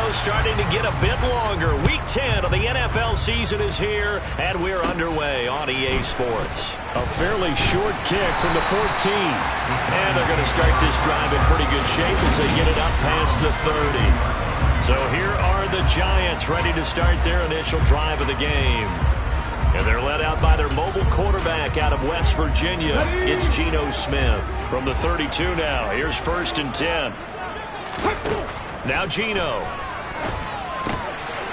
window starting to get a bit longer. Week 10 of the NFL season is here, and we're underway on EA Sports. A fairly short kick from the 14. And they're going to start this drive in pretty good shape as they get it up past the 30. So here are the Giants ready to start their initial drive of the game. And they're led out by their mobile quarterback out of West Virginia. It's Geno Smith. From the 32 now, here's 1st and 10. Now Geno.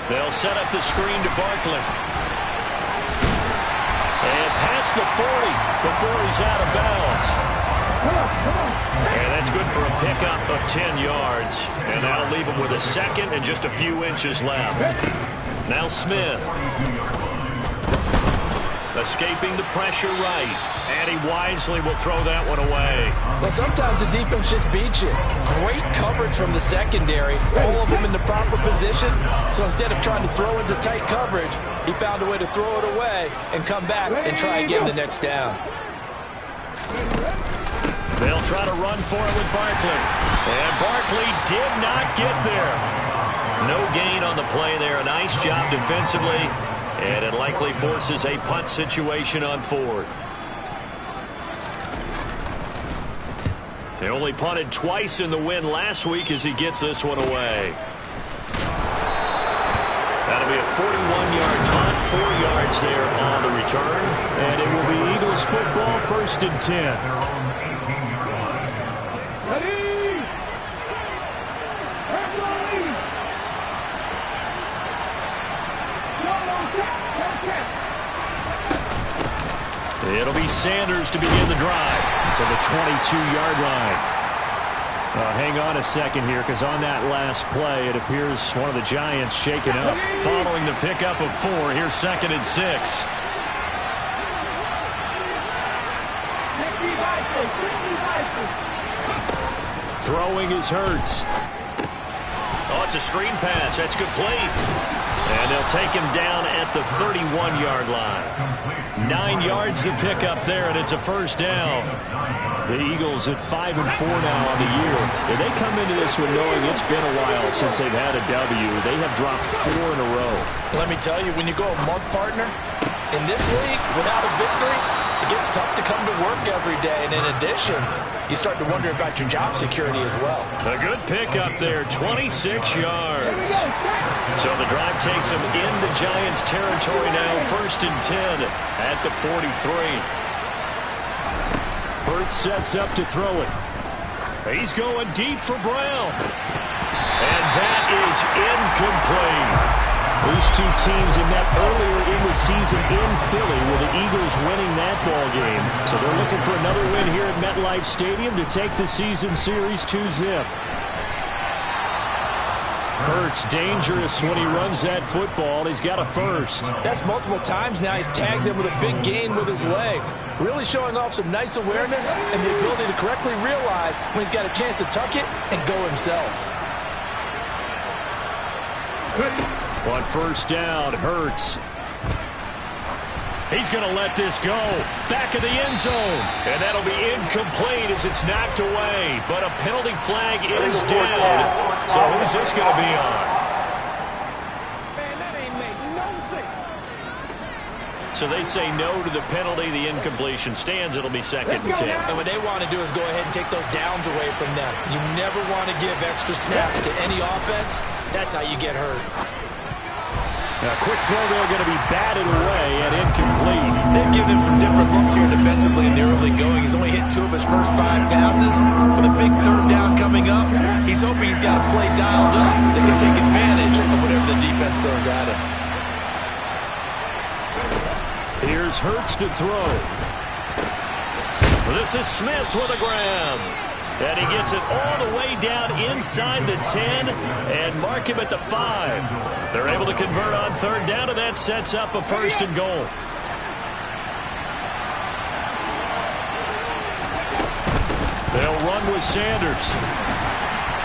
They'll set up the screen to Barkley. And past the 40 before he's out of bounds. And that's good for a pickup of 10 yards. And that'll leave him with a second and just a few inches left. Now Smith. Escaping the pressure right. And he wisely will throw that one away. Well, sometimes the defense just beats you. Great coverage from the secondary. All of them in the proper position. So instead of trying to throw into tight coverage, he found a way to throw it away and come back and try again the next down. They'll try to run for it with Barkley. And Barkley did not get there. No gain on the play there. A nice job defensively. And it likely forces a punt situation on 4th. They only punted twice in the win last week as he gets this one away. That'll be a 41-yard punt, 4 yards there on the return. And it will be Eagles football, 1st and 10. It'll be Sanders to begin the drive. To the 22-yard line. Hang on a second here, because on that last play, it appears one of the Giants shaken up. Following the pickup of 4, here's 2nd and 6. Throwing is Hurts. Oh, it's a screen pass. That's complete. And they'll take him down at the 31-yard line. 9 yards to pick up there, and it's a 1st down. The Eagles at 5-4 now on the year. And they come into this one knowing it's been a while since they've had a W. They have dropped 4 in a row. Let me tell you, when you go a month, partner, in this league, without a victory, it gets tough to come to work every day. And in addition, you start to wonder about your job security as well. A good pickup there, 26 yards. So the drive takes him into Giants territory now, 1st and 10 at the 43. Hurts sets up to throw it. He's going deep for Brown. And that is incomplete. These two teams have met earlier in the season in Philly with the Eagles winning that ball game. So they're looking for another win here at MetLife Stadium to take the season series 2-zip. Hurts dangerous when he runs that football. He's got a 1st. That's multiple times now. He's tagged him with a big gain with his legs. Really showing off some nice awareness and the ability to correctly realize when he's got a chance to tuck it and go himself. On 1st down, Hurts. He's going to let this go. Back of the end zone. And that'll be incomplete as it's knocked away. But a penalty flag is down. So who's this going to be on? Man, that ain't making no sense. So they say no to the penalty. The incompletion stands. It'll be 2nd and 10. And what they want to do is go ahead and take those downs away from them. You never want to give extra snaps to any offense. That's how you get hurt. A quick throw there going to be batted away and incomplete. They've given him some different looks here defensively in the early going. He's only hit 2 of his first 5 passes. With a big 3rd down coming up, he's hoping he's got a play dialed up that can take advantage of whatever the defense throws at him. Here's Hurts to throw. This is Smith with a grab. And he gets it all the way down inside the 10 and mark him at the 5. They're able to convert on 3rd down, and that sets up a 1st and goal. They'll run with Sanders.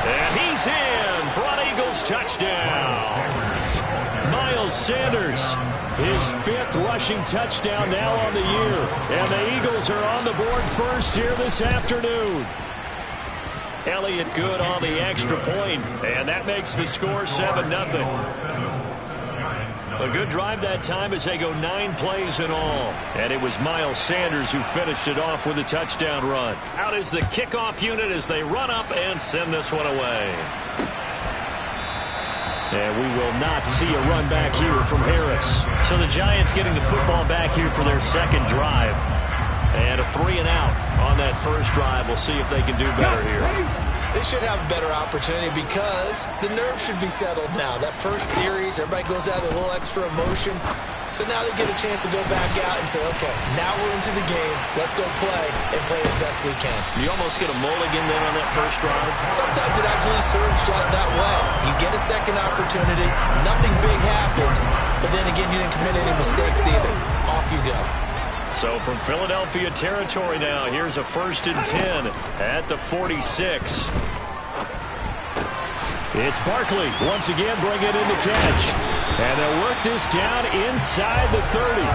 And he's in for an Eagles touchdown. Miles Sanders, his 5th rushing touchdown now on the year. And the Eagles are on the board first here this afternoon. Elliott good on the extra point, and that makes the score 7-0. A good drive that time as they go 9 plays in all. And it was Miles Sanders who finished it off with a touchdown run. Out is the kickoff unit as they run up and send this one away. And we will not see a run back here from Harris. So the Giants getting the football back here for their second drive. And a 3-and-out on that first drive. We'll see if they can do better here. They should have a better opportunity because the nerves should be settled now. That first series, everybody goes out with a little extra emotion. So now they get a chance to go back out and say, okay, now we're into the game. Let's go play and play the best we can. You almost get a mulligan then on that first drive? Sometimes it absolutely serves you that way. You get a second opportunity. Nothing big happened. But then again, you didn't commit any mistakes either. Off you go. So from Philadelphia territory now, here's a 1st and 10 at the 46. It's Barkley once again bringing in the catch. And they'll work this down inside the 30.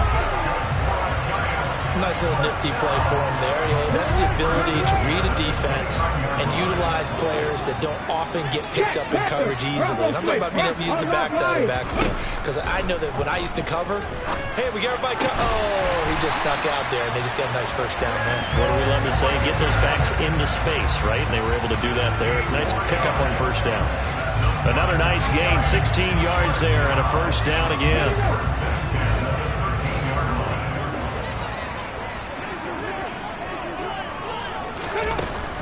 Nice little nifty play for him there. That's the ability to read a defense and utilize players that don't often get picked up in coverage easily. And I'm talking about being able to use the backside of the backfield. Because I know that when I used to cover, hey, we got everybody oh, he just snuck out there, and they just got a nice first down there. What do we love to say? Get those backs into space, right? And they were able to do that there. Nice pickup on first down. Another nice gain, 16 yards there, and a first down again.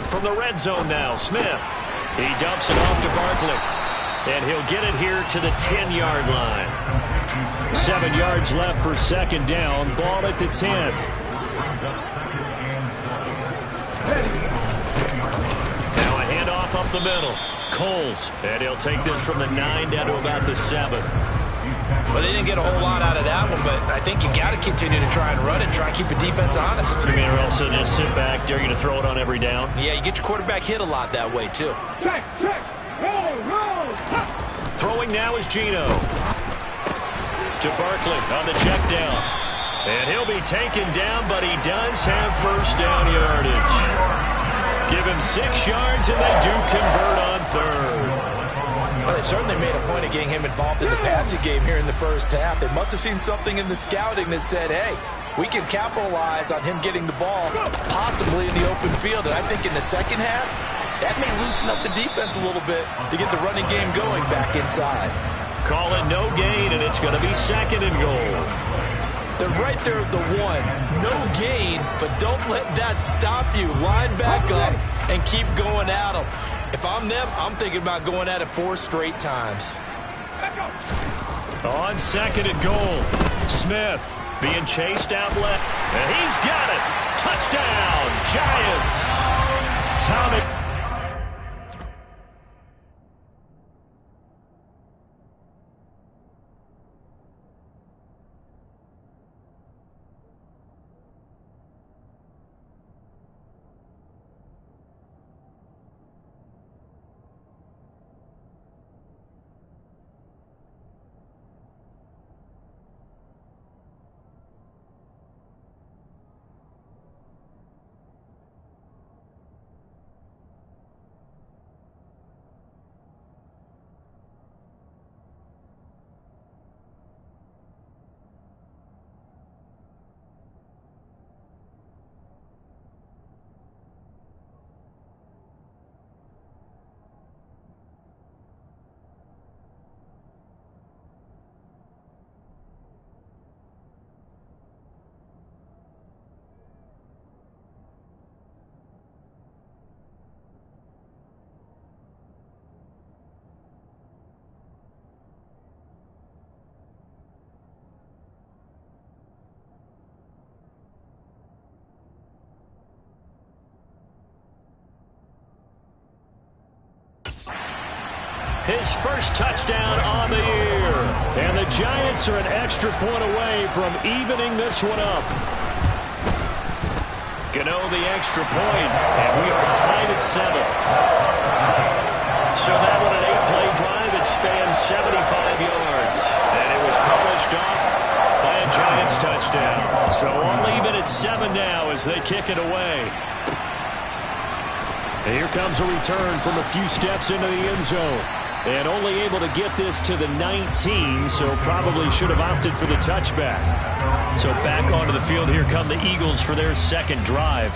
From the red zone now, Smith. He dumps it off to Barkley. And he'll get it here to the 10-yard line. 7 yards left for second down. Ball at the 10. Now a handoff up the middle. Coles. And he'll take this from the 9 down to about the 7. Well, they didn't get a whole lot out of that one, but I think you got to continue to try and run it, try and keep the defense honest. You mean also just sit back, dare you to throw it on every down? Yeah, you get your quarterback hit a lot that way, too. Check. Roll. Throwing now is Geno. To Barkley on the check down. And he'll be taken down, but he does have first down yardage. Give him 6 yards, and they do convert on third. Well, they certainly made a point of getting him involved in the passing game here in the first half. They must have seen something in the scouting that said, hey, we can capitalize on him getting the ball, possibly in the open field. And I think in the second half, that may loosen up the defense a little bit to get the running game going back inside. Call it no gain, and it's going to be 2nd and goal. They're right there at the 1. No gain, but don't let that stop you. Line back up and keep going at them. If I'm them, I'm thinking about going at it 4 straight times. On 2nd and goal, Smith being chased out left. And he's got it. Touchdown, Giants. Tommy. His first touchdown on the year. And the Giants are an extra point away from evening this one up. Gano the extra point, and we are tied at 7. So that one an 8-play drive. It spans 75 yards. And it was polished off by a Giants touchdown. So all even at 7 now as they kick it away. And here comes a return from a few steps into the end zone. And only able to get this to the 19, so probably should have opted for the touchback. So back onto the field, here come the Eagles for their second drive.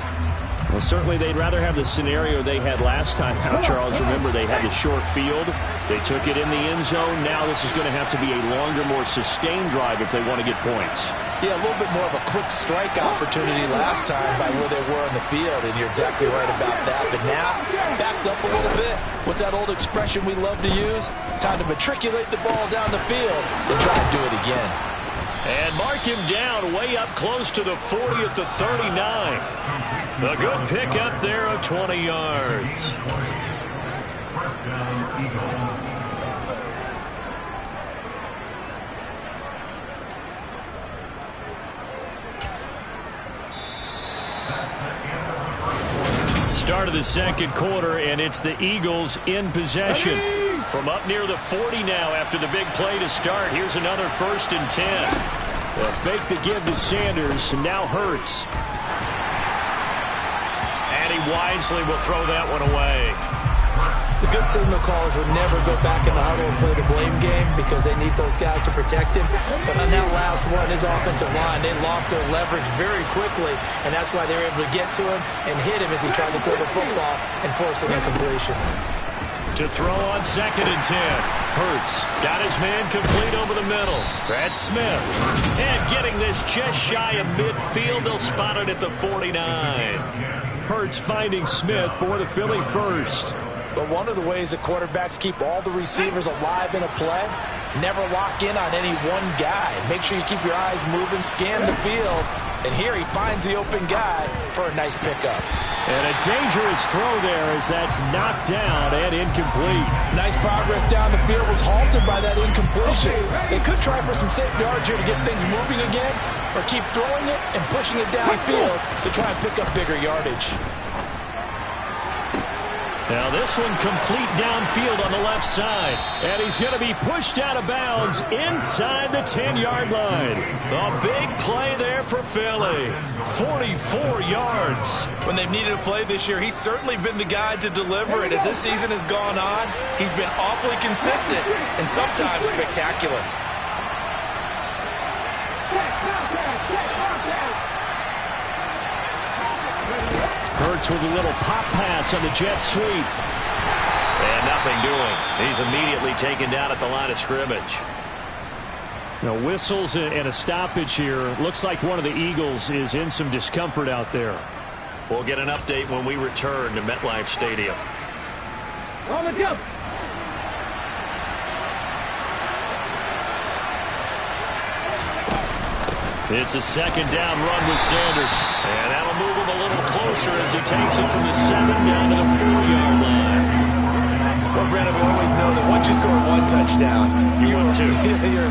Well, certainly they'd rather have the scenario they had last time out, Charles. Remember, they had the short field. They took it in the end zone. Now this is going to have to be a longer, more sustained drive if they want to get points. Yeah, a little bit more of a quick strike opportunity last time by where they were on the field, and you're exactly right about that. But now, backed up a little bit. What's that old expression we love to use? Time to matriculate the ball down the field and try to do it again. And mark him down way up close to the 40 at the 39. A good pick up there of 20 yards. Start of the second quarter, and it's the Eagles in possession. From up near the 40 now after the big play to start. Here's another 1st and 10. Well, fake the give to Sanders, and now Hurts. And he wisely will throw that one away. The good signal callers would never go back in the huddle and play the blame game because they need those guys to protect him. But on that last one, his offensive line, they lost their leverage very quickly, and that's why they were able to get to him and hit him as he tried to throw the football and force an incompletion. To throw on 2nd and 10. Hurts got his man complete over the middle. That's Smith. And getting this just shy of midfield, they'll spot it at the 49. Hurts finding Smith for the Philly first. But one of the ways that quarterbacks keep all the receivers alive in a play, never lock in on any one guy. Make sure you keep your eyes moving, scan the field. And here he finds the open guy for a nice pickup. And a dangerous throw there as that's knocked down and incomplete. Nice progress down the field, was halted by that incompletion. They could try for some safe yards here to get things moving again, or keep throwing it and pushing it downfield to try and pick up bigger yardage. Now this one complete downfield on the left side. And he's going to be pushed out of bounds inside the 10-yard line. A big play there for Philly. 44 yards. When they've needed a play this year, he's certainly been the guy to deliver it. As this season has gone on, he's been awfully consistent and sometimes spectacular. Hurts with a little pop pass on the jet sweep. And nothing doing. He's immediately taken down at the line of scrimmage. Now whistles and a stoppage here. Looks like one of the Eagles is in some discomfort out there. We'll get an update when we return to MetLife Stadium. On the jump. It's a 2nd down run with Sanders. And that'll move him a little closer as he takes it from the 7 down to the 4-yard line. Well, Brandon, we always know that once you score one touchdown, you're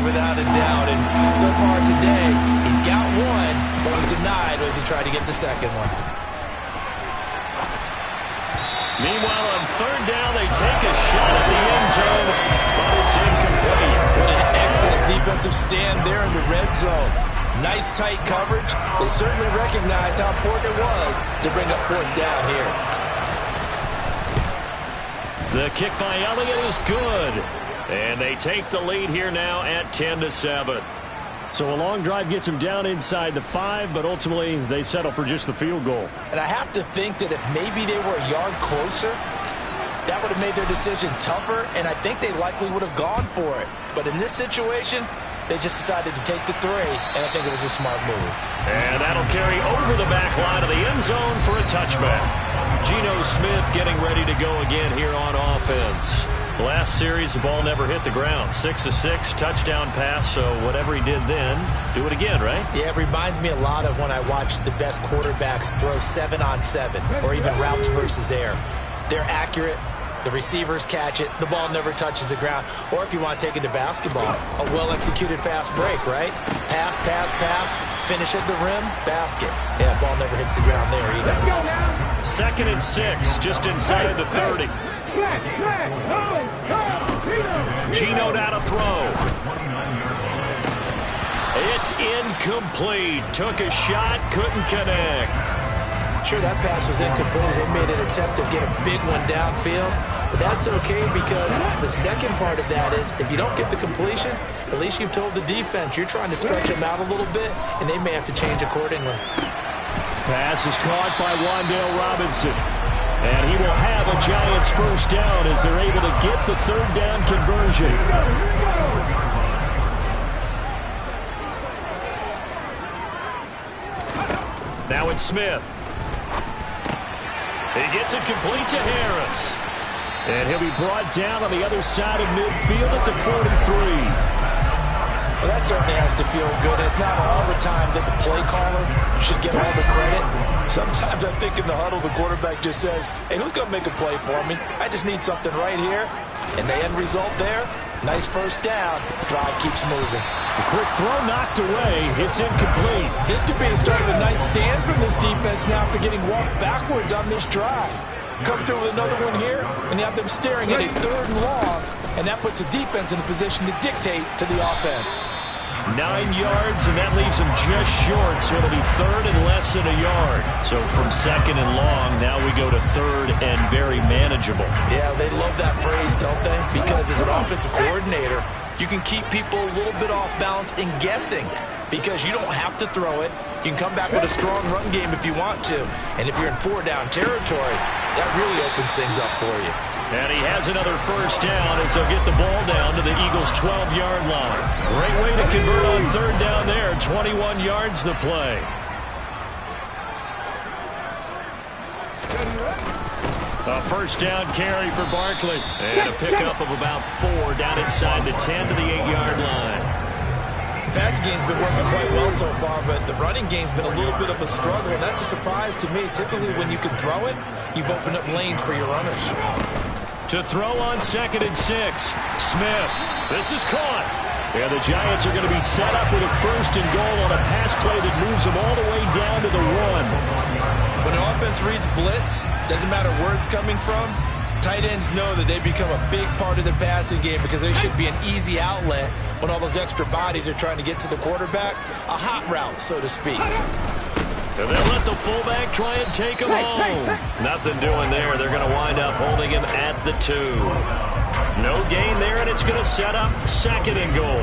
without a doubt. And so far today, he's got one, but was denied as he tried to get the second one. Meanwhile, on 3rd down, they take a shot at the end zone, but it's incomplete. What an excellent defensive stand there in the red zone. Nice tight coverage. They certainly recognized how important it was to bring up 4th down here. The kick by Elliott is good. And they take the lead here now at 10-7. So a long drive gets them down inside the 5, but ultimately they settle for just the field goal. And I have to think that if maybe they were a yard closer, that would have made their decision tougher, and I think they likely would have gone for it. But in this situation, they just decided to take the 3, and I think it was a smart move. And that'll carry over the back line of the end zone for a touchback. Geno Smith getting ready to go again here on offense. Last series, the ball never hit the ground. 6 of 6, touchdown pass, so whatever he did then, do it again, right? Yeah, it reminds me a lot of when I watch the best quarterbacks throw 7-on-7 or even routes versus air. They're accurate. The receivers catch it. The ball never touches the ground. Or if you want to take it to basketball, a well-executed fast break, right? Pass, pass, pass, finish at the rim, basket. Yeah, ball never hits the ground there either. 2nd and 6, just inside the 30. Geno down to throw. It's incomplete. Took a shot, couldn't connect. Sure, that pass was incomplete as they made an attempt to get a big one downfield. But that's okay because the second part of that is if you don't get the completion, at least you've told the defense you're trying to stretch them out a little bit, and they may have to change accordingly. Pass is caught by Wan'Dale Robinson. And he will have a Giants first down as they're able to get the third down conversion. Now it's Smith. He gets it complete to Harris. And he'll be brought down on the other side of midfield at the 43. Well, that certainly has to feel good. It's not all the time that the play caller should get all the credit. Sometimes I think in the huddle, the quarterback just says, hey, who's going to make a play for me? I just need something right here. And the end result there, nice first down. Drive keeps moving. A quick throw knocked away. It's incomplete. This could be the start of a nice stand from this defense now for getting walked backwards on this drive. Come through with another one here, and you have them staring at a third and long, and that puts the defense in a position to dictate to the offense. 9 yards, and that leaves them just short, so it'll be third and less than a yard. So from second and long, now we go to third and very manageable. Yeah, they love that phrase, don't they? Because as an offensive coordinator, you can keep people a little bit off balance and guessing because you don't have to throw it. You can come back with a strong run game if you want to. And if you're in 4-down territory, that really opens things up for you. And he has another first down as they'll get the ball down to the Eagles' 12-yard line. Great way to convert on third down there. 21 yards the play. A first down carry for Barkley. And a pickup of about 4 down inside the 10 to the 8-yard line. The passing game's been working quite well so far, but the running game's been a little bit of a struggle, and that's a surprise to me. Typically, when you can throw it, you've opened up lanes for your runners. To throw on 2nd and 6. Smith. This is caught. And the Giants are going to be set up with a first and goal on a pass play that moves them all the way down to the 1. When an offense reads blitz, doesn't matter where it's coming from, tight ends know that they become a big part of the passing game because they should be an easy outlet when all those extra bodies are trying to get to the quarterback. A hot route, so to speak. And they'll let the fullback try and take him home. Nothing doing there. They're going to wind up holding him at the 2. No gain there, and it's going to set up 2nd and goal.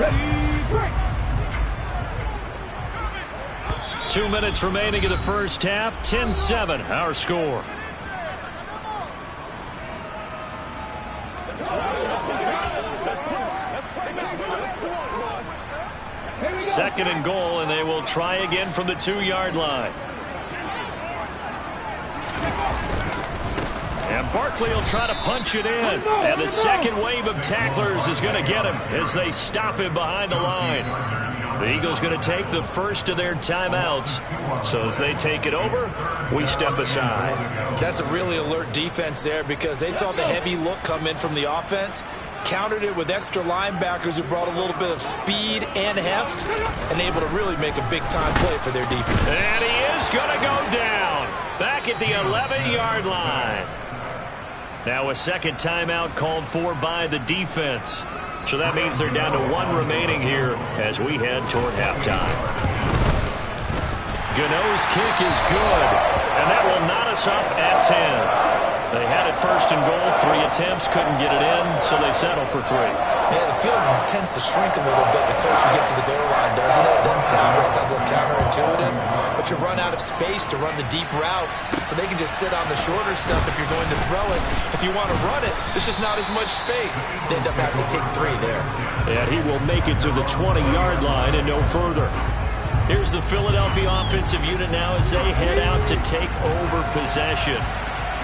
Ready, 2 minutes remaining in the first half. 10-7, our score. Second and goal, and they will try again from the 2-yard line. And Barkley will try to punch it in. And the second wave of tacklers is going to get him as they stop him behind the line. The Eagles going to take the first of their timeouts. So as they take it over, we step aside. That's a really alert defense there because they saw the heavy look come in from the offense, countered it with extra linebackers who brought a little bit of speed and heft, and able to really make a big-time play for their defense. And he is going to go down back at the 11-yard line. Now a second timeout called for by the defense. So that means they're down to 1 remaining here as we head toward halftime. Gano's kick is good, and that will knot us up at 10. They had it first and goal, 3 attempts, couldn't get it in, so they settle for 3. Yeah, the field tends to shrink a little bit the closer you get to the goal line, doesn't it? It doesn't sound right. It sounds a little counterintuitive. But you run out of space to run the deep routes, so they can just sit on the shorter stuff if you're going to throw it. If you want to run it, there's just not as much space. They end up having to take 3 there. And he will make it to the 20-yard line and no further. Here's the Philadelphia offensive unit now as they head out to take over possession.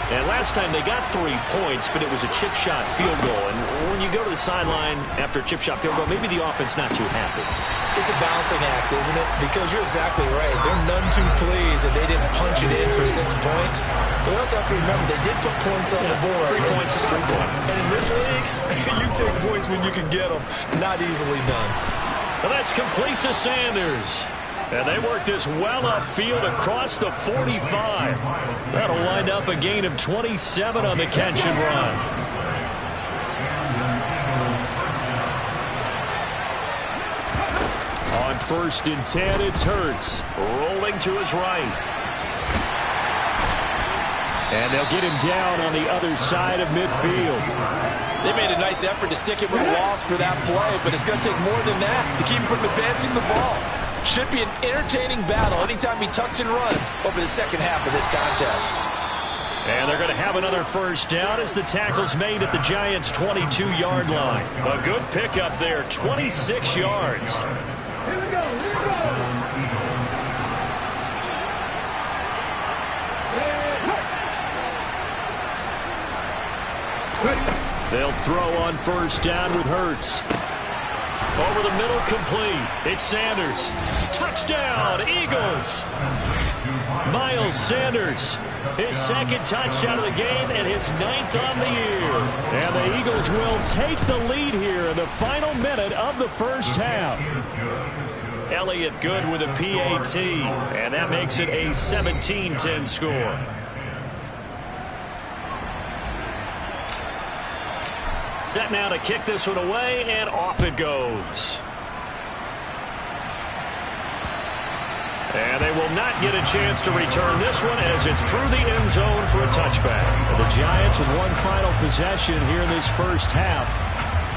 And last time they got 3 points, but it was a chip shot field goal. And when you go to the sideline after a chip shot field goal, maybe the offense not too happy. It's a balancing act, isn't it? Because you're exactly right. They're none too pleased that they didn't punch it in for 6 points. But we also have to remember they did put points on the board. 3 points is 3 points. And in this league, you take points when you can get them. Not easily done. Well, that's complete to Sanders. And they work this well upfield across the 45. That'll wind up a gain of 27 on the catch and run. 1st and 10. It's Hurts rolling to his right. And they'll get him down on the other side of midfield. They made a nice effort to stick him with a loss for that play, but it's going to take more than that to keep him from advancing the ball. Should be an entertaining battle anytime he tucks and runs over the second half of this contest. And they're going to have another 1st down as the tackle's made at the Giants' 22-yard line. A good pickup there, 26 yards. Here we go. They'll throw on 1st down with Hurts. Over the middle, complete. It's Sanders. Touchdown, Eagles. Miles Sanders, his 2nd touchdown of the game and his 9th on the year. And the Eagles will take the lead here in the final minute of the 1st half. Elliott good with a PAT, and that makes it a 17-10 score. Set now to kick this one away, and off it goes. And they will not get a chance to return this one as it's through the end zone for a touchback. The Giants with one final possession here in this 1st half.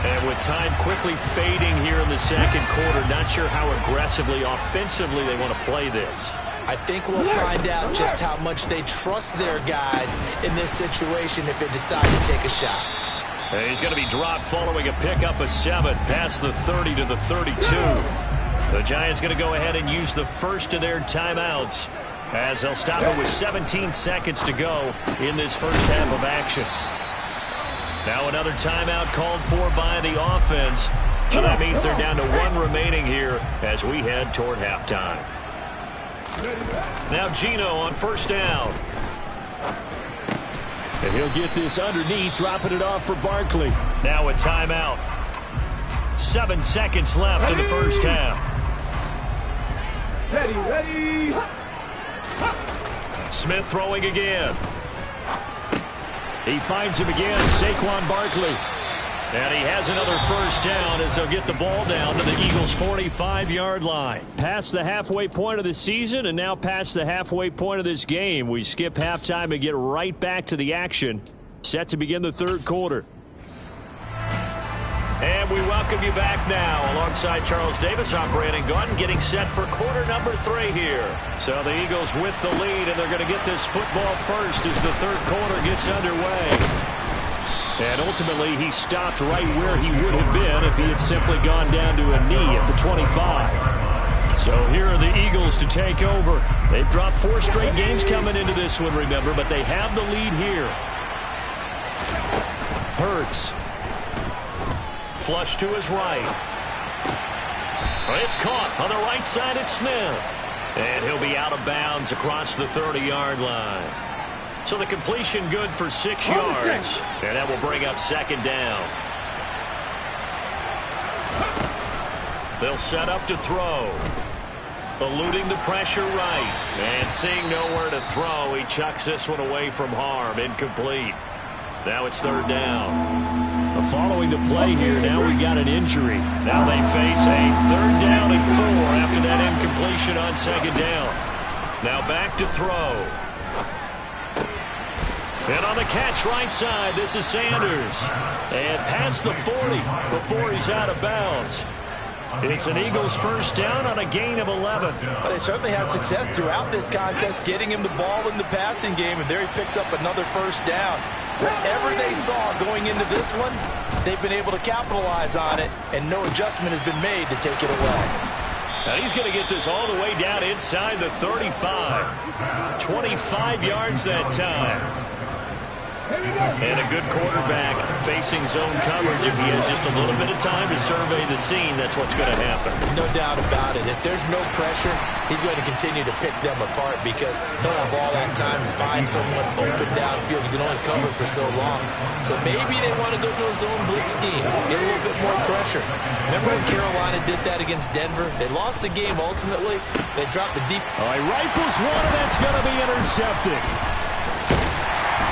And with time quickly fading here in the 2nd quarter, not sure how aggressively, offensively they want to play this. I think we'll find out just how much they trust their guys in this situation if they decide to take a shot. And he's going to be dropped following a pickup of 7 past the 30 to the 32. The Giants going to go ahead and use the 1st of their timeouts as they'll stop it with 17 seconds to go in this 1st half of action. Now another timeout called for by the offense. So that means they're down to 1 remaining here as we head toward halftime. Now Gino on 1st down. And he'll get this underneath, dropping it off for Barkley. Now a timeout. 7 seconds left in the 1st half. Ready. Smith throwing again. He finds him again, Saquon Barkley. And he has another 1st down as they'll get the ball down to the Eagles' 45-yard line. Past the halfway point of the season and now past the halfway point of this game. We skip halftime and get right back to the action. Set to begin the 3rd quarter. And we welcome you back now. Alongside Charles Davis, I'm Brandon Gunn, getting set for quarter number 3 here. So the Eagles with the lead, and they're going to get this football first as the 3rd quarter gets underway. And ultimately, he stopped right where he would have been if he had simply gone down to a knee at the 25. So here are the Eagles to take over. They've dropped 4 straight games coming into this one, remember, but they have the lead here. Hurts. Flush to his right. It's caught on the right side at Smith. And he'll be out of bounds across the 30-yard line. So the completion good for 6 yards. And that will bring up 2nd down. They'll set up to throw. Eluding the pressure right. And seeing nowhere to throw, he chucks this one away from harm. Incomplete. Now it's 3rd down. Following the play here, now we've got an injury. Now they face a 3rd down and 4 after that incompletion on 2nd down. Now back to throw. And on the catch right side, this is Sanders. And past the 40 before he's out of bounds. It's an Eagles 1st down on a gain of 11. Well, they certainly had success throughout this contest getting him the ball in the passing game, and there he picks up another 1st down. Whatever they saw going into this one, they've been able to capitalize on it, and no adjustment has been made to take it away. Now he's going to get this all the way down inside the 35. 25 yards that time. And a good quarterback facing zone coverage. If he has just a little bit of time to survey the scene, that's what's going to happen. No doubt about it. If there's no pressure, he's going to continue to pick them apart because he'll have all that time to find someone open downfield. You can only cover for so long. So maybe they want to go to a zone blitz scheme, get a little bit more pressure. Remember when Carolina did that against Denver? They lost the game ultimately. They dropped the deep. All right, rifles one, and that's going to be intercepted.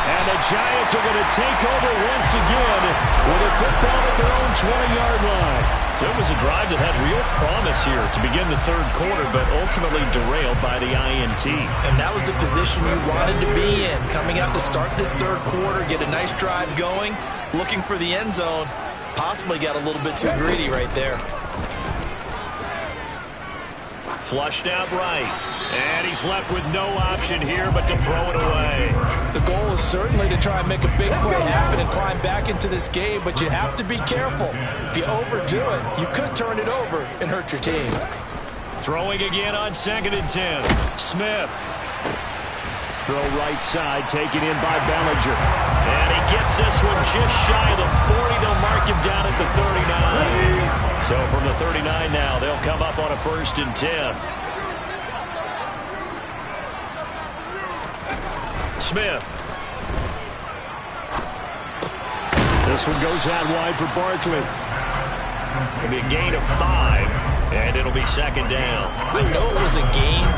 And the Giants are going to take over once again with a football at their own 20-yard line. So it was a drive that had real promise here to begin the third quarter, but ultimately derailed by the INT. And that was the position you wanted to be in. Coming out to start this third quarter, get a nice drive going, looking for the end zone. Possibly got a little bit too greedy right there. Flushed out right. And he's left with no option here but to throw it away. The goal is certainly to try and make a big play happen and climb back into this game, but you have to be careful. If you overdo it, you could turn it over and hurt your team. Throwing again on 2nd and 10. Smith. Throw right side, taken in by Bellinger. And he gets this one just shy of the 40. They'll mark him down at the 39. So from the 39 now, they'll come up on a 1st and 10. Smith. This one goes out wide for Barkley. It'll be a gain of 5, and it'll be 2nd down. I know it was a game,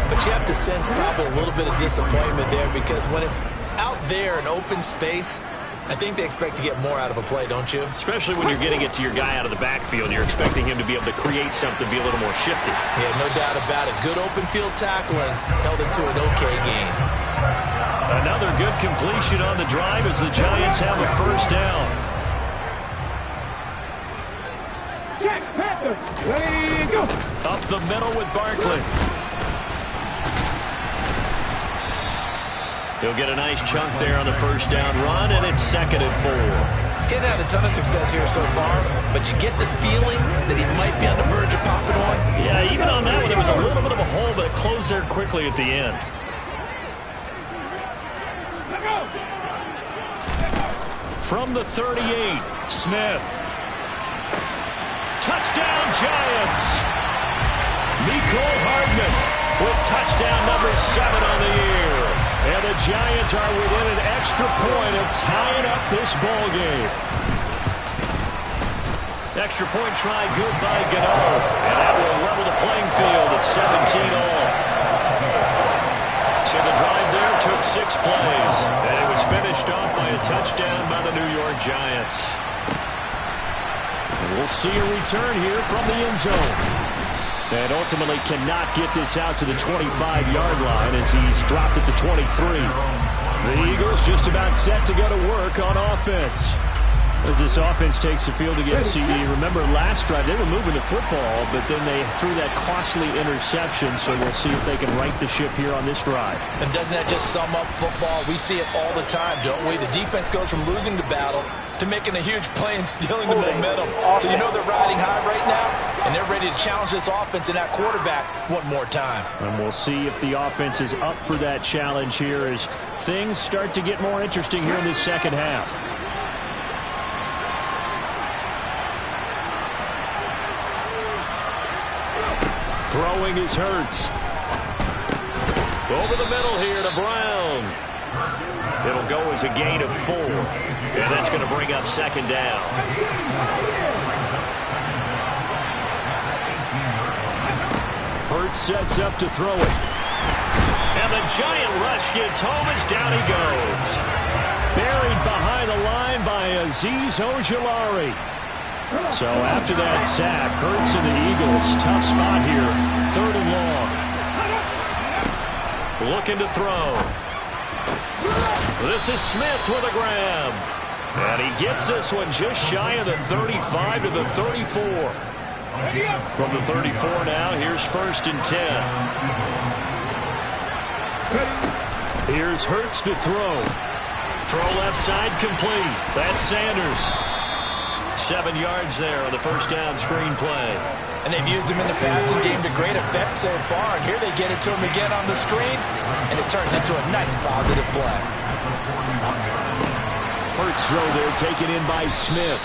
but you have to sense probably a little bit of disappointment there because when it's out there in open space, I think they expect to get more out of a play, don't you? Especially when you're getting it to your guy out of the backfield. You're expecting him to be able to create something, be a little more shifty. Yeah, no doubt about it. Good open field tackling held it to an okay gain. Another good completion on the drive as the Giants have a 1st down. Up the middle with Barkley. He'll get a nice chunk there on the 1st down run, and it's 2nd and 4. He's had a ton of success here so far, but you get the feeling that he might be on the verge of popping one. Yeah, even on that one, there was a little bit of a hole, but it closed there quickly at the end. From the 38, Smith. Touchdown, Giants! Mecole Hardman with touchdown number 7 on the year. And the Giants are within an extra point of tying up this ball game. Extra point try good by Gano. And that will level the playing field at 17 all. So the drive there took 6 plays. And it was finished off by a touchdown by the New York Giants. And we'll see a return here from the end zone. And ultimately cannot get this out to the 25-yard line as he's dropped at the 23. The Eagles just about set to go to work on offense. As this offense takes the field against CD, remember last drive they were moving the football, but then they threw that costly interception, so we'll see if they can right the ship here on this drive. And doesn't that just sum up football? We see it all the time, don't we? The defense goes from losing the battle to making a huge play and stealing the momentum. So you know they're riding high right now, and they're ready to challenge this offense and that quarterback one more time. And we'll see if the offense is up for that challenge here as things start to get more interesting here in this second half. Throwing is Hurts. Over the middle here to Brown. It'll go as a gain of 4. And that's going to bring up 2nd down. Hurts sets up to throw it. And the giant rush gets home as down he goes. Buried behind the line by Azeez Ojulari. So after that sack, Hurts and the Eagles, tough spot here, 3rd and long. Looking to throw. This is Smith with a grab. And he gets this one just shy of the 35 to the 34. From the 34 now, here's 1st and 10. Here's Hurts to throw. Throw left side complete. That's Sanders. 7 yards there on the 1st down screen play. And they've used him in the passing game to great effect so far. And here they get it to him again on the screen, and it turns into a nice positive play. Hurts throw there taken in by Smith.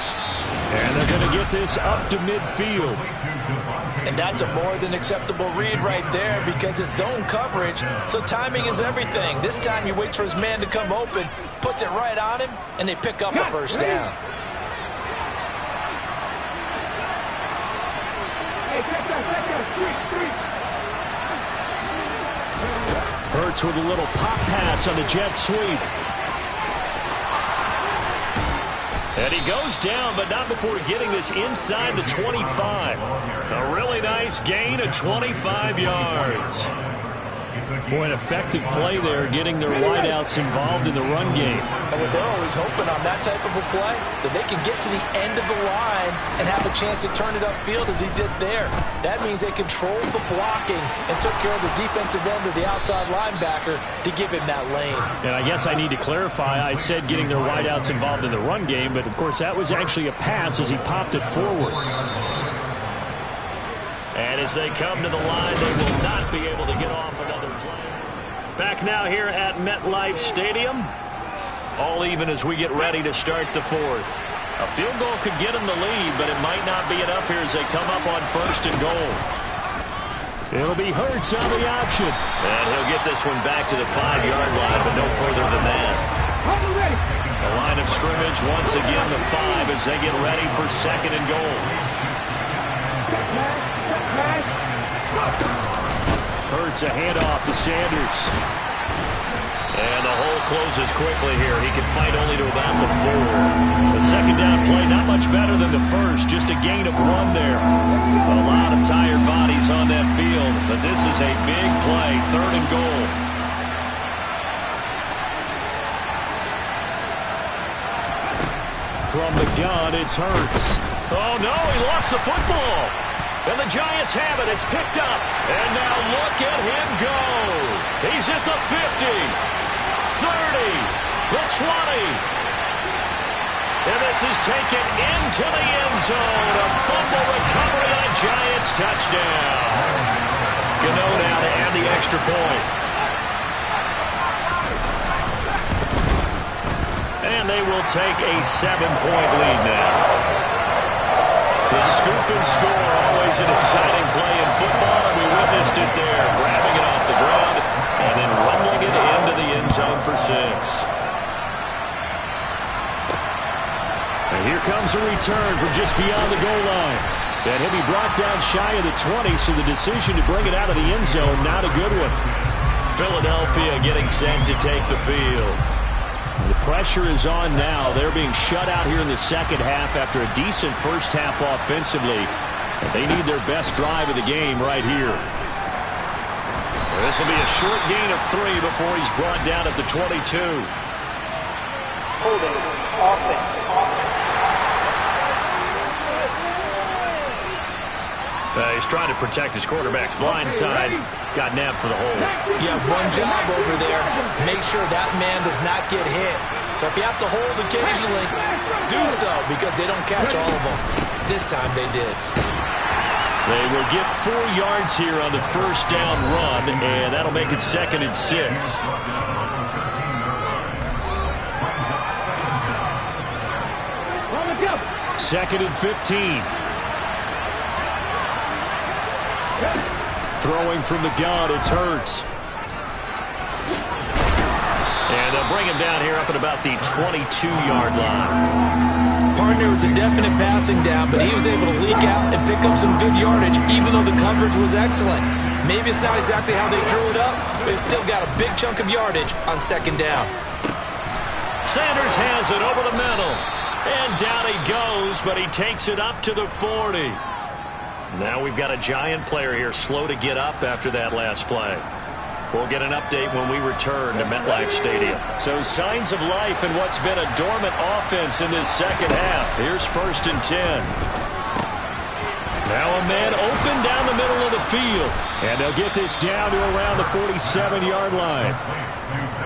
And they're going to get this up to midfield. And that's a more than acceptable read right there because it's zone coverage, so timing is everything. This time he waits for his man to come open, puts it right on him, and they pick up a 1st down. Hurts with a little pop pass on the jet sweep. And he goes down, but not before getting this inside the 25. A really nice gain of 25 yards. Boy, an effective play there, getting their wideouts involved in the run game. And what they're always hoping on that type of a play, that they can get to the end of the line and have a chance to turn it upfield as he did there. That means they controlled the blocking and took care of the defensive end of the outside linebacker to give him that lane. And I guess I need to clarify, I said getting their wideouts involved in the run game, but of course that was actually a pass as he popped it forward. And as they come to the line, they will not be able to get off another play. Back now here at MetLife Stadium. All even as we get ready to start the fourth. A field goal could get them the lead, but it might not be enough here as they come up on 1st and goal. It'll be Hurts on the option. And he'll get this one back to the 5-yard line, but no further than that. The line of scrimmage, once again, the 5 as they get ready for 2nd and goal. Hurts a handoff to Sanders. And the hole closes quickly here. He can fight only to about the 4. The 2nd down play, not much better than the first. Just a gain of 1 there. A lot of tired bodies on that field. But this is a big play. 3rd and goal. From the gun, it's Hurts. Oh, no, he lost the football. And the Giants have it. It's picked up. And now look at him go. He's at the 50, 30, the 20. And this is taken into the end zone. A fumble recovery and a Giants touchdown. Gano now to add the extra point. And they will take a 7-point lead now. The scoop and score, always an exciting play in football, and we witnessed it there, grabbing it off the ground and then rumbling it into the end zone for 6. And here comes a return from just beyond the goal line. And he'll be brought down shy of the 20, so the decision to bring it out of the end zone, not a good one. Philadelphia getting set to take the field. The pressure is on now. They're being shut out here in the 2nd half after a decent first half offensively. They need their best drive of the game right here. This will be a short gain of 3 before he's brought down at the 22. Holding offense. He's trying to protect his quarterback's blind side. Got nabbed for the hold. You have one job over there. Make sure that man does not get hit. So if you have to hold occasionally, do so because they don't catch all of them. This time they did. They will get 4 yards here on the 1st down run, and that'll make it 2nd and 6. 2nd and 15. Throwing from the gun, it's Hurts. And they'll bring him down here up at about the 22-yard line. Partner was a definite passing down, but he was able to leak out and pick up some good yardage, even though the coverage was excellent. Maybe it's not exactly how they drew it up, but it's still got a big chunk of yardage on 2nd down. Sanders has it over the middle. And down he goes, but he takes it up to the 40. Now we've got a Giant player here slow to get up after that last play. We'll get an update when we return to MetLife Stadium. So signs of life in what's been a dormant offense in this 2nd half. Here's 1st and 10. Now a man open down the middle of the field. And they'll get this down to around the 47-yard line.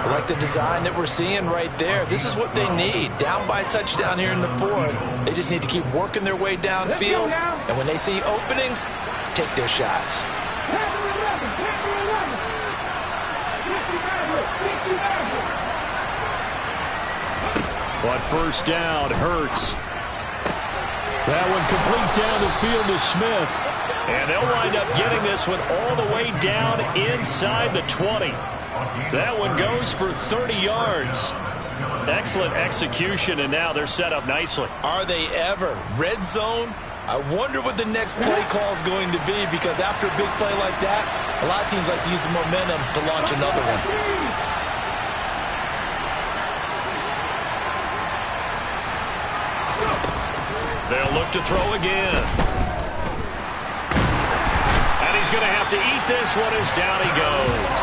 I like the design that we're seeing right there. This is what they need. Down by a touchdown here in the 4th. They just need to keep working their way downfield. And when they see openings, take their shots. But 1st down, Hurts. That one complete down the field to Smith. And they'll wind up getting this one all the way down inside the 20. That one goes for 30 yards. Excellent execution, and now they're set up nicely. Are they ever? Red zone? I wonder what the next play call is going to be, because after a big play like that, a lot of teams like to use the momentum to launch another one. They'll look to throw again. And he's going to have to eat this one as down he goes.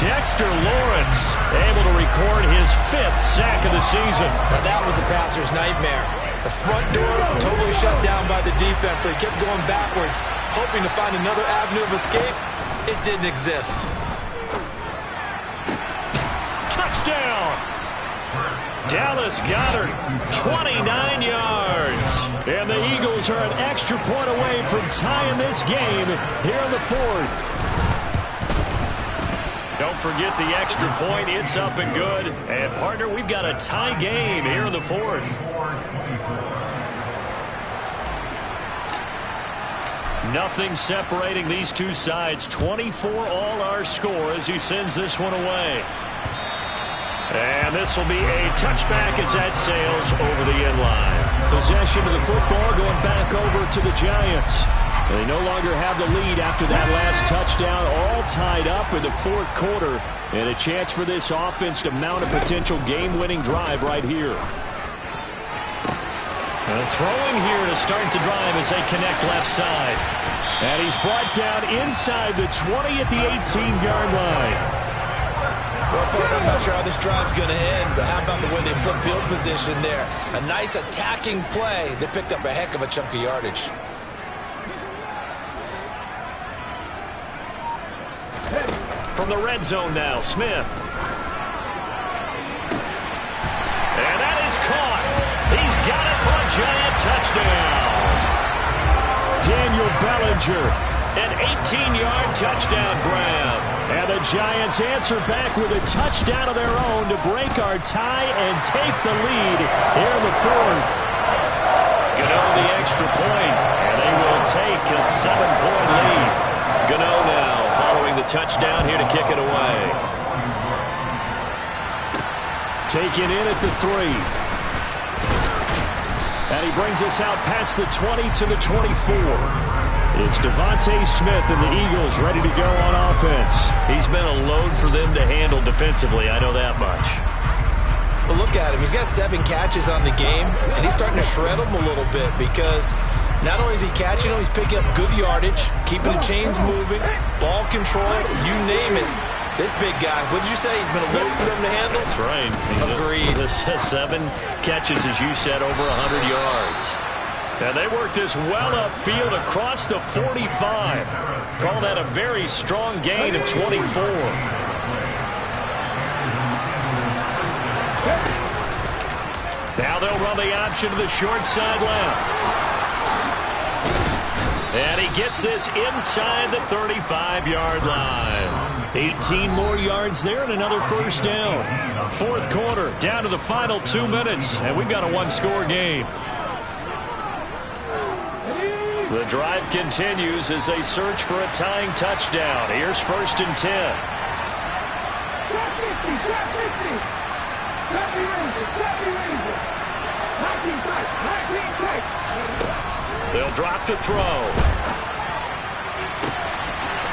Dexter Lawrence able to record his 5th sack of the season. Now that was a passer's nightmare. The front door totally shut down by the defense, so he kept going backwards, hoping to find another avenue of escape. It didn't exist. Touchdown! Dallas Goedert, 29 yards. And the Eagles are an extra point away from tying this game here in the 4th. Don't forget the extra point. It's up and good. And, partner, we've got a tie game here in the 4th. Nothing separating these two sides. 24 all our score as he sends this one away. And this will be a touchback as that sails over the end line. Possession of the football going back over to the Giants. They no longer have the lead after that last touchdown, all tied up in the 4th quarter, and a chance for this offense to mount a potential game-winning drive right here. Throwing here to start the drive as they connect left side. And he's brought down inside the 20 at the 18-yard line. Well, partner, I'm not sure how this drive's going to end, but how about the way they flip field position there? A nice attacking play. They picked up a heck of a chunk of yardage. From the red zone now, Smith. And that is caught. He's got it for a giant touchdown. Daniel Bellinger, an 18-yard touchdown grab. And the Giants answer back with a touchdown of their own to break our tie and take the lead here in the 4th. Gano the extra point, and they will take a 7-point lead. Gano now following the touchdown here to kick it away. Taken in at the 3. And he brings us out past the 20 to the 24. It's Devontae Smith and the Eagles ready to go on offense. He's been a load for them to handle defensively, I know that much. But look at him. He's got 7 catches on the game, and he's starting to shred them a little bit because not only is he catching them, he's picking up good yardage, keeping the chains moving, ball control, you name it. This big guy, what did you say? He's been a load for them to handle? That's right. Agreed. This has 7 catches, as you said, over 100 yards. And they work this well upfield across the 45. Call that a very strong gain of 24. Now they'll run the option to the short side left. And he gets this inside the 35-yard line. 18 more yards there and another first down. 4th quarter, down to the final 2 minutes, and we've got a 1-score game. The drive continues as they search for a tying touchdown. Here's 1st and 10. They'll drop to throw.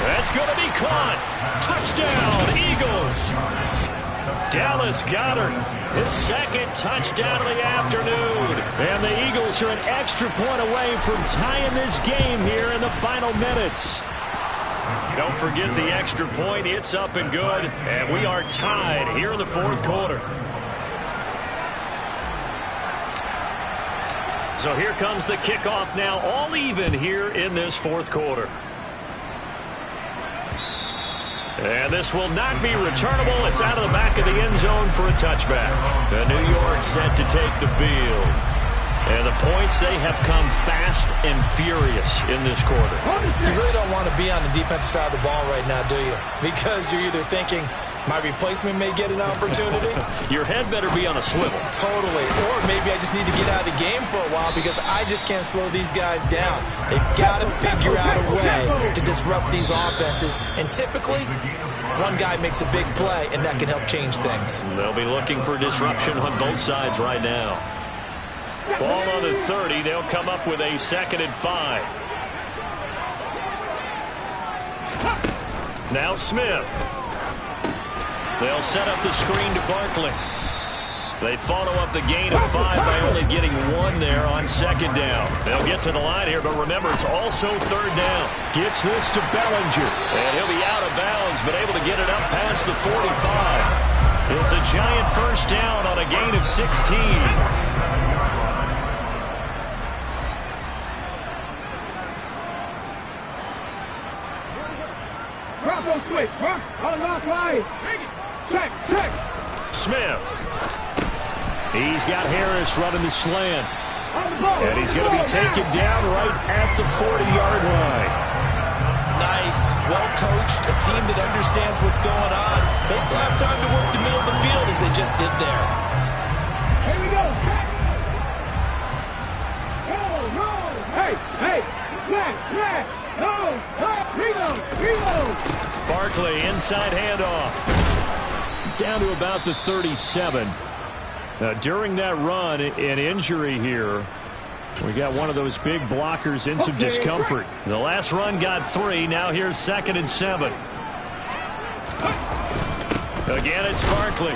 That's going to be caught. Touchdown, Eagles. Dallas Goedert, his 2nd touchdown of the afternoon. And the Eagles are an extra point away from tying this game here in the final minutes. Don't forget the extra point. It's up and good. And we are tied here in the 4th quarter. So here comes the kickoff now, all even here in this 4th quarter. And this will not be returnable. It's out of the back of the end zone for a touchback. The New York set to take the field. And the points, they have come fast and furious in this quarter. You really don't want to be on the defensive side of the ball right now, do you? Because you're either thinking, my replacement may get an opportunity. Your head better be on a swivel. Totally. Or maybe I just need to get out of the game for a while because I just can't slow these guys down. They've got to figure out a way to disrupt these offenses. And typically, one guy makes a big play, and that can help change things. They'll be looking for disruption on both sides right now. Ball on the 30. They'll come up with a 2nd and 5. Now Smith. They'll set up the screen to Barkley. They follow up the gain of 5 by only getting 1 there on 2nd down. They'll get to the line here, but remember, it's also 3rd down. Gets this to Bellinger. And he'll be out of bounds, but able to get it up past the 45. It's a Giant 1st down on a gain of 16. Switch, on left line. Check. Smith. He's got Harris running the slant. And he's going to be taken down right at the 40-yard line. Nice, well-coached, a team that understands what's going on. They still have time to work the middle of the field as they just did there. Here we go. No. Hey. No. Reload. Barkley, inside handoff. Down to about the 37. During that run, an injury here. We got one of those big blockers in some discomfort. The last run got 3. Now here's 2nd and 7. Again, it's Barkley.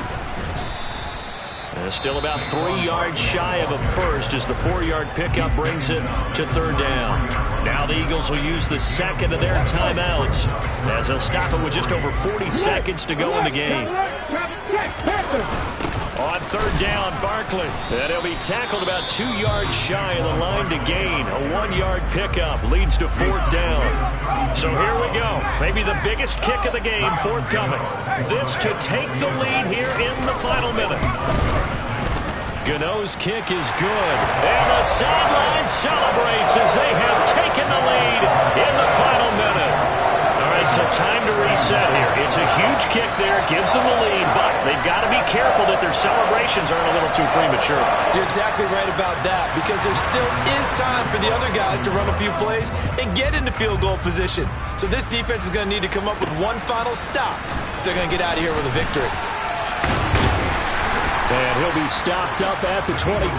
Still about 3 yards shy of a first as the 4-yard pickup brings it to 3rd down. Now the Eagles will use the 2nd of their timeouts as they'll stop it with just over 40 seconds to go in the game. On 3rd down, Barkley. And he'll be tackled about 2 yards shy of the line to gain. A 1-yard pickup leads to 4th down. So here we go. Maybe the biggest kick of the game forthcoming. This to take the lead here in the final minute. Gano's kick is good. And the sideline celebrates as they have taken the lead in the final minute. All right, so time to reset here. It's a huge kick there. Gives them the lead, but they've got to be careful that their celebrations aren't a little too premature. You're exactly right about that because there still is time for the other guys to run a few plays and get into field goal position. So this defense is going to need to come up with one final stop if they're going to get out of here with a victory. And he'll be stopped up at the 25.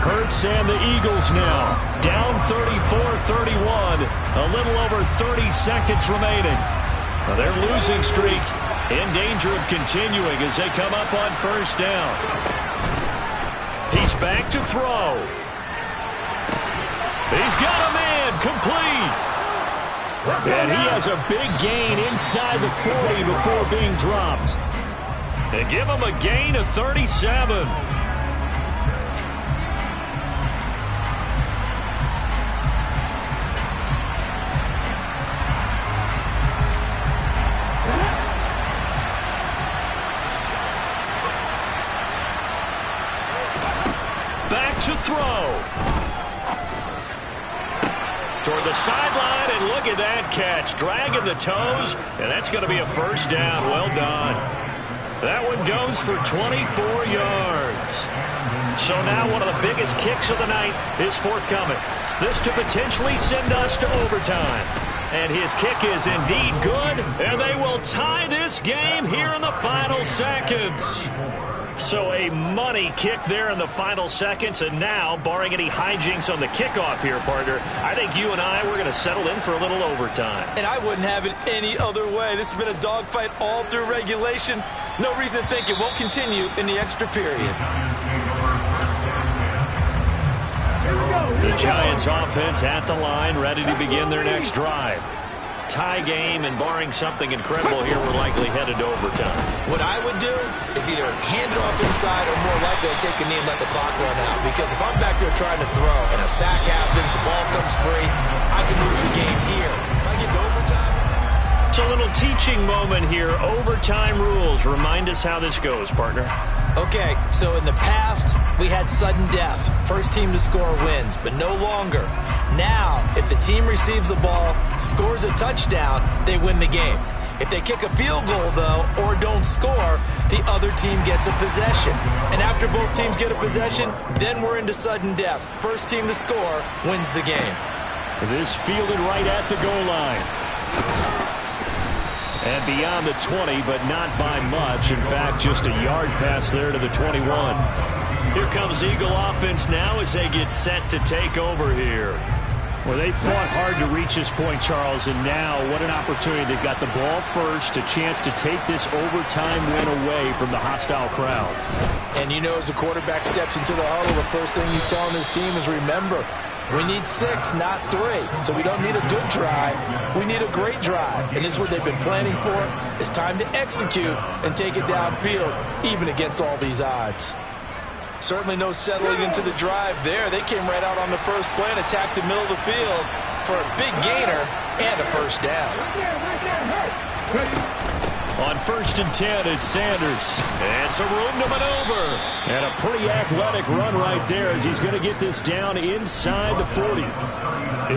Hurts and the Eagles now down 34-31. A little over 30 seconds remaining. Now their losing streak in danger of continuing as they come up on 1st down. He's back to throw. He's got a man complete. And he has a big gain inside the 40 before being dropped. And give him a gain of 37. Back to throw. Toward the sideline, and look at that catch. Dragging the toes, and that's going to be a 1st down. Well done. That one goes for 24 yards. So now one of the biggest kicks of the night is forthcoming. This to potentially send us to overtime. And his kick is indeed good, and they will tie this game here in the final seconds. So a money kick there in the final seconds, and now, barring any hijinks on the kickoff here, partner, I think you and I, we're going to settle in for a little overtime. And I wouldn't have it any other way. This has been a dogfight all through regulation. No reason to think it won't continue in the extra period. The Giants offense at the line, ready to begin their next drive. Tie game, and barring something incredible here, we're likely headed to overtime. What I would do is either hand it off inside or more likely take a knee and let the clock run out. Because if I'm back there trying to throw and a sack happens, the ball comes free, I can lose the game here. If I get to overtime. It's a little teaching moment here. Overtime rules. Remind us how this goes, partner. Okay, so in the past, we had sudden death. First team to score wins, but no longer. Now, if the team receives the ball, scores a touchdown, they win the game. If they kick a field goal, though, or don't score, the other team gets a possession. And after both teams get a possession, then we're into sudden death. First team to score wins the game. This fielded right at the goal line. And beyond the 20, but not by much. In fact, just a yard pass there to the 21. Here comes Eagle offense now as they get set to take over here. Well, they fought hard to reach this point, Charles, and now what an opportunity. They've got the ball first, a chance to take this overtime win away from the hostile crowd. And you know, as the quarterback steps into the huddle, the first thing he's telling his team is, remember, we need 6, not 3. So we don't need a good drive. We need a great drive. And this is what they've been planning for. It's time to execute and take it downfield, even against all these odds. Certainly no settling into the drive there. They came right out on the first play and attacked the middle of the field for a big gainer and a first down. On 1st and 10, it's Sanders. And some room to maneuver. And a pretty athletic run right there as he's going to get this down inside the 40.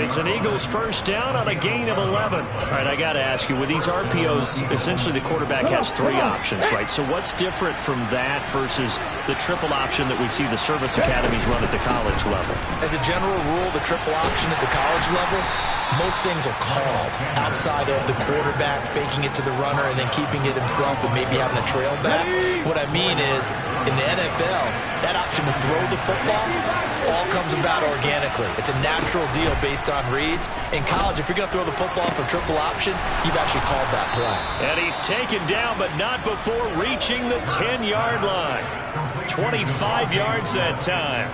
It's an Eagles first down on a gain of 11. All right, I got to ask you, with these RPOs, essentially the quarterback has 3 options, right? So what's different from that versus the triple option that we see the service academies run at the college level? As a general rule, the triple option at the college level, most things are called outside of the quarterback faking it to the runner and then keeping it himself and maybe having a trail back. What I mean is, in the NFL, that option to throw the football all comes about organically. It's a natural deal based on reads. In college, if you're going to throw the football for triple option, you've actually called that play. And he's taken down, but not before reaching the 10-yard line. 25 yards that time.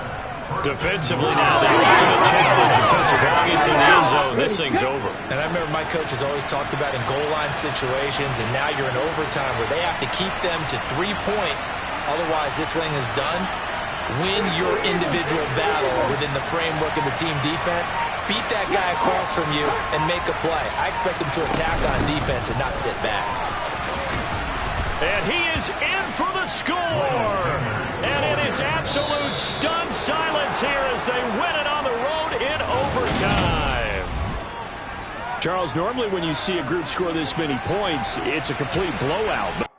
Defensively now, the ultimate challenge. Because if ball gets in the end zone, this thing's over. And I remember my coach has always talked about in goal line situations, and now you're in overtime where they have to keep them to 3 points. Otherwise, this thing is done. Win your individual battle within the framework of the team defense. Beat that guy across from you and make a play. I expect them to attack on defense and not sit back. And he is in for the score. And it is absolute stunned silence here as they win it on the road in overtime. Charles, normally when you see a group score this many points, it's a complete blowout.